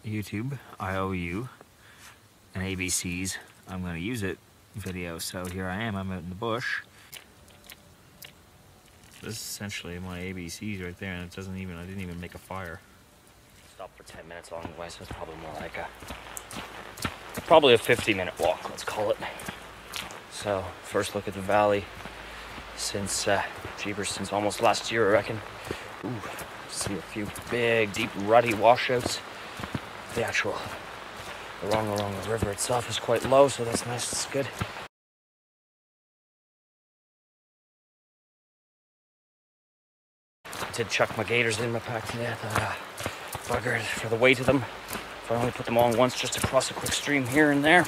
YouTube, IOU, and A.B.C's I'm going to use it video. So here I am, I'm out in the bush. This is essentially my A.B.C's right there, and it doesn't even, I didn't even make a fire. Stopped for 10 minutes along the way, so it's probably more like probably a 50-minute walk, let's call it. So, first look at the valley since, since almost last year, I reckon. Ooh, see a few big, deep, ruddy washouts. Along the river itself is quite low, so that's nice, it's good. I did chuck my gaiters in my pack today. I thought, buggered for the weight of them. If I only put them on once just to cross a quick stream here and there.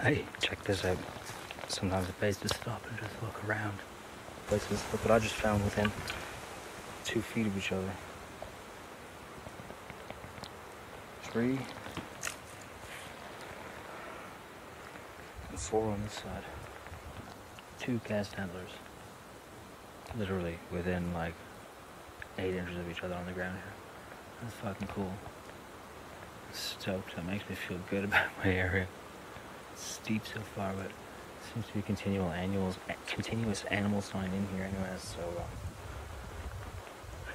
Hey, check this out. Sometimes it pays to stop and just look around places. Look what I just found within 2 feet of each other. 3 and 4 on this side. 2 cast antlers. Literally within like 8 inches of each other on the ground here. That's fucking cool. Stoked. That makes me feel good about my area. Steep so far, but seems to be continuous animal sign in here anyways, so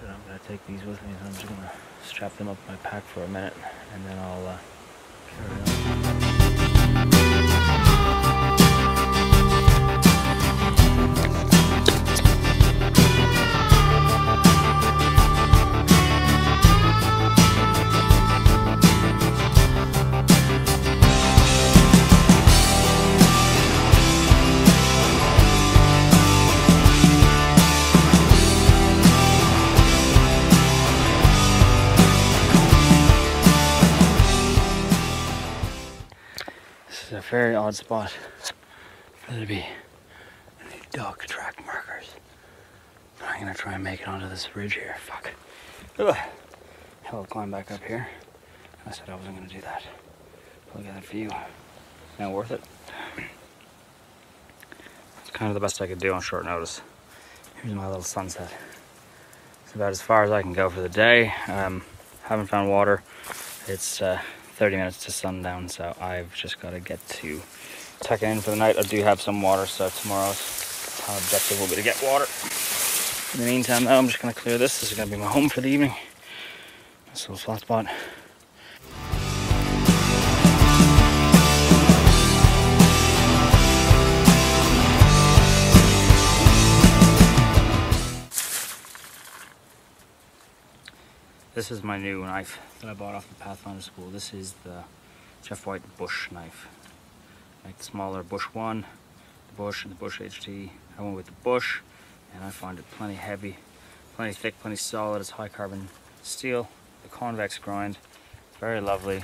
I'm gonna take these with me, so I'm just gonna strap them up in my pack for a minute and then I'll carry on. This is a very odd spot for there to be any dog track markers. But I'm gonna try and make it onto this ridge here. Fuck. Ugh. Hell, I'll climb back up here. I said I wasn't gonna do that. Look at that view. Now worth it. It's kind of the best I could do on short notice. Here's my little sunset. It's about as far as I can go for the day. Haven't found water. It's 30 minutes to sundown, so I've just got to get to tucking in for the night. I do have some water, so tomorrow's objective will be to get water. In the meantime, though, I'm just going to clear this. This is going to be my home for the evening. This little flat spot. This is my new knife that I bought off the Pathfinder school. This is the Jeff White Bush knife. Like the smaller Bush 1, the Bush, and the Bush HT. I went with the Bush, and I find it plenty heavy, plenty thick, plenty solid. It's high carbon steel, the convex grind. It's very lovely. You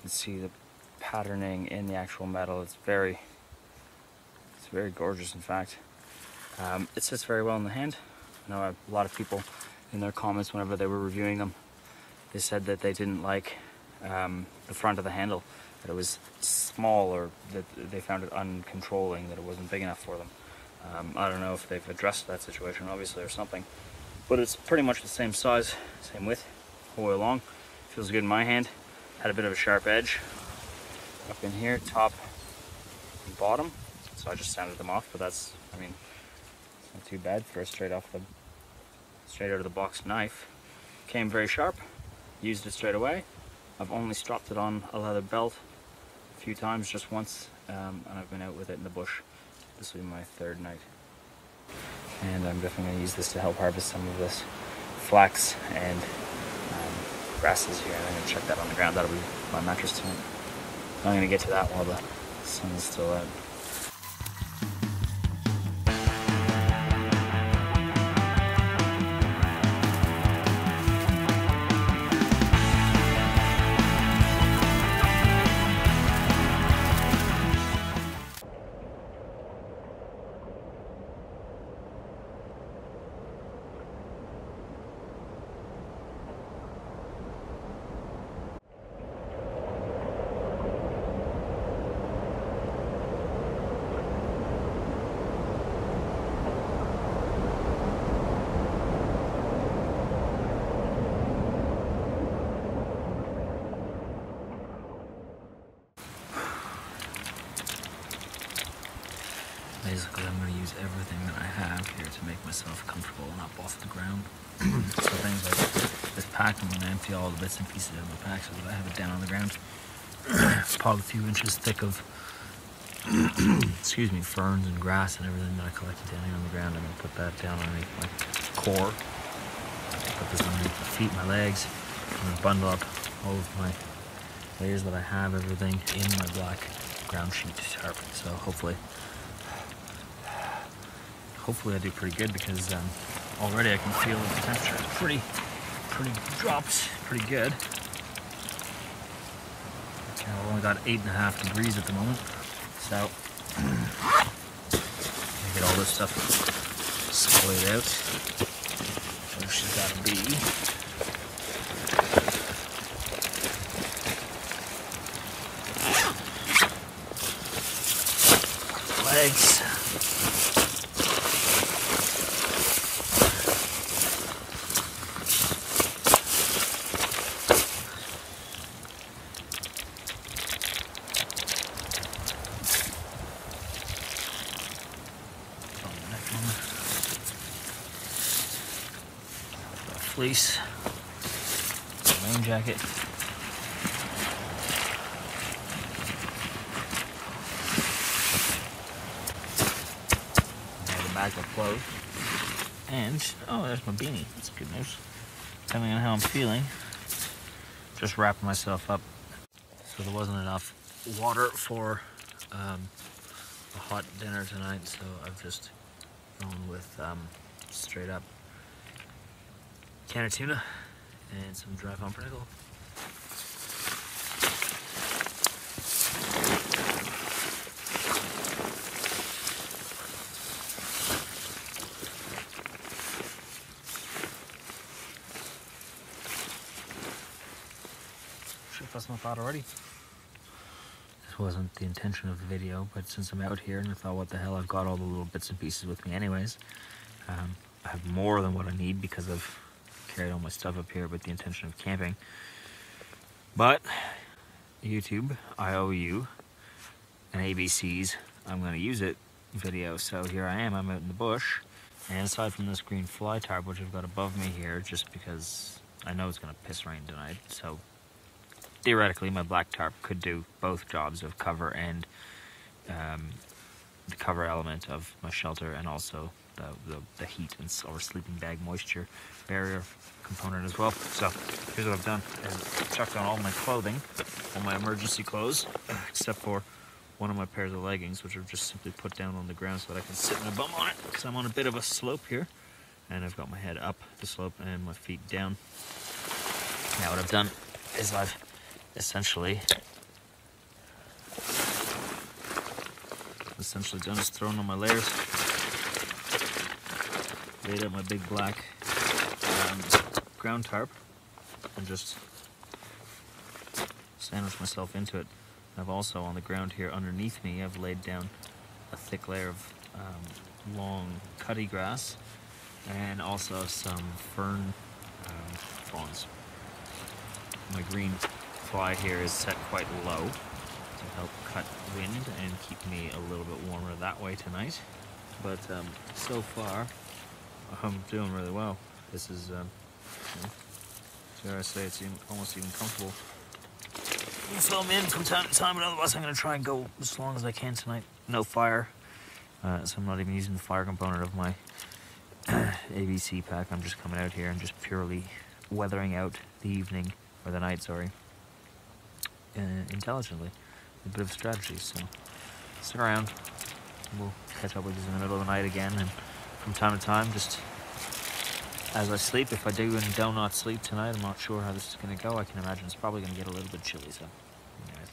can see the patterning in the actual metal. It's very gorgeous, in fact. It sits very well in the hand. I know a lot of people in their comments whenever they were reviewing them, they said that they didn't like the front of the handle, that it was small, or that they found it uncontrolling, that it wasn't big enough for them. I don't know if they've addressed that situation, obviously, or something, but it's pretty much the same size, same width, all the way along. Feels good in my hand. Had a bit of a sharp edge up in here, top and bottom, so I just sanded them off, but that's, I mean, it's not too bad for a straight out of the box knife. Came very sharp, used it straight away. I've only strapped it on a leather belt a few times, just once, and I've been out with it in the bush. This will be my 3rd night. and I'm definitely going to use this to help harvest some of this flax and grasses here. I'm going to check that on the ground. That'll be my mattress tonight. I'm going to get to that while the sun is still out. Basically, I'm going to use everything that I have here to make myself comfortable and up off the ground. So things like this pack, I'm going to empty all the bits and pieces out of the pack so that I have it down on the ground. Probably a few inches thick of excuse me, ferns and grass and everything that I collected down here on the ground. I'm going to put that down underneath my core. Put this underneath my feet, my legs. I'm going to bundle up all of my layers that I have, everything in my black ground sheet tarp. So hopefully I do pretty good, because already I can feel the temperature is pretty dropped pretty good. Okay, I've only got 8.5 degrees at the moment, so get all this stuff splayed out. Where she's got to be. Legs. Fleece, rain jacket, the bag of clothes, and oh, there's my beanie. That's good news. Depending on how I'm feeling, just wrapping myself up. So there wasn't enough water for a hot dinner tonight, so I've just gone with straight up can of tuna and some dry pumpernickel. Sure, that's not bad already. This wasn't the intention of the video, but since I'm out here and I thought, what the hell, I've got all the little bits and pieces with me anyways. I have more than what I need because I've carried all my stuff up here with the intention of camping. But YouTube, I owe you an A.B.C's I'm going to use it video. So here I am, I'm out in the bush, and aside from this green fly tarp which I've got above me here, just because I know it's going to piss rain tonight, so theoretically my black tarp could do both jobs of cover and the cover element of my shelter, and also the heat and or sleeping bag moisture barrier component as well. So here's what I've done: I've chucked on all my clothing, all my emergency clothes, except for one of my pairs of leggings, which I've just simply put down on the ground so that I can sit my bum on it, because I'm on a bit of a slope here, and I've got my head up the slope and my feet down. Now what I've done is I've essentially done is thrown on my layers, laid out my big black ground tarp, and just sandwiched myself into it. I've also, on the ground here underneath me, I've laid down a thick layer of long cutty grass, and also some fern fronds. My green fly here is set quite low to help cut wind and keep me a little bit warmer that way tonight. But so far, I'm doing really well. This is, dare I say, it's almost even comfortable. We'll film in from time to time, but otherwise I'm going to try and go as long as I can tonight. No fire, so I'm not even using the fire component of my A.B.C pack. I'm just coming out here and just purely weathering out the evening, or the night, sorry, intelligently, with a bit of strategy. So stick around, we'll catch up with you in the middle of the night again, and from time to time, just as I sleep, if I do and do not sleep tonight, I'm not sure how this is going to go. I can imagine it's probably going to get a little bit chilly, so anyways.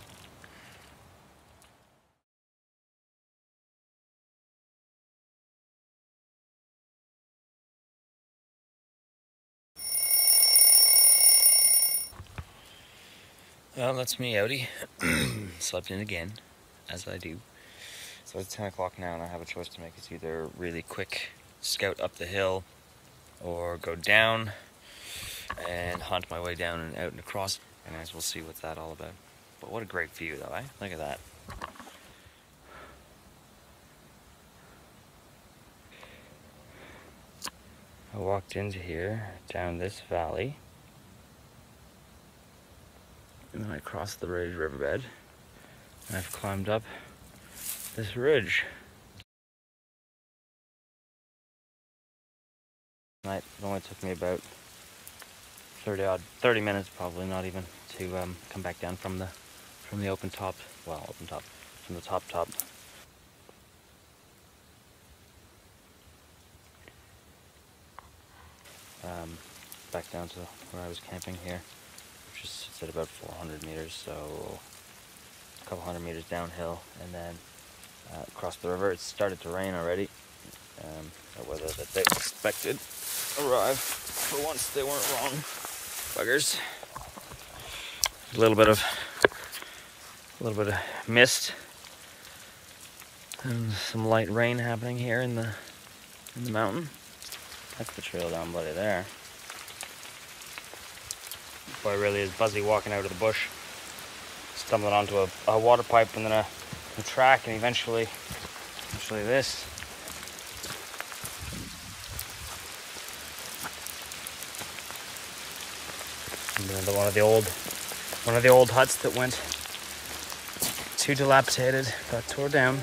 Well, that's me, Outie. Slept in again, as I do. So it's 10 o'clock now, and I have a choice to make. It's either really quick scout up the hill, or go down and hunt my way down and out and across. And as we'll see what's that all about. But what a great view, though, eh? Look at that. I walked into here, down this valley, and then I crossed the riverbed, and I've climbed up this ridge. It only took me about 30 minutes, probably not even, to come back down from the open top. Well, open top, from the top. Back down to where I was camping here, which is at about 400 meters, so a couple hundred meters downhill, and then across the river. It started to rain already. The weather that they expected arrived. For once, they weren't wrong. Buggers. A little bit of mist and some light rain happening here in the mountain. That's the trail down bloody there. Boy really is buzzy walking out of the bush, stumbling onto a water pipe, and then a track, and eventually this. And then one of the old huts that went too dilapidated, got tore down.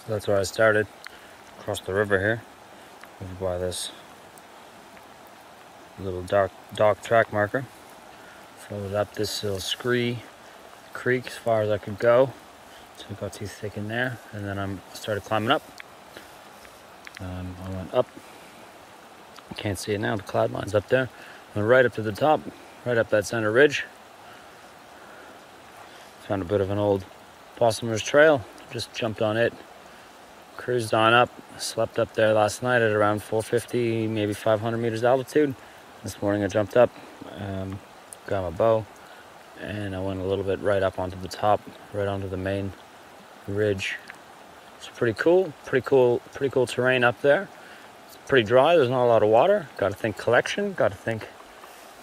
So that's where I started, across the river here, over by this little dark track marker. Followed up this little scree creek as far as I could go, so it got too thick in there, and then I started climbing up. I went up, you can't see it now, the cloud line's up there. Went right up to the top, right up that center ridge. Found a bit of an old possumers trail, just jumped on it, cruised on up, slept up there last night at around 450, maybe 500 meters altitude. This morning I jumped up, got my bow, and I went a little bit right up onto the top, right onto the main ridge. It's pretty cool terrain up there. It's pretty dry, there's not a lot of water. Got to think collection, got to think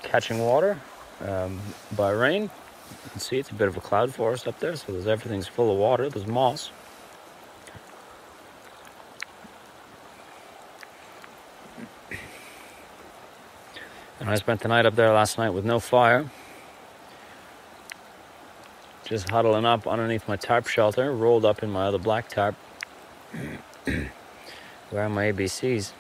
catching water by rain. You can see it's a bit of a cloud forest up there, so everything's full of water. There's moss. And I spent the night up there last night with no fire, just huddling up underneath my tarp shelter, rolled up in my other black tarp, wearing my A.B.Cs.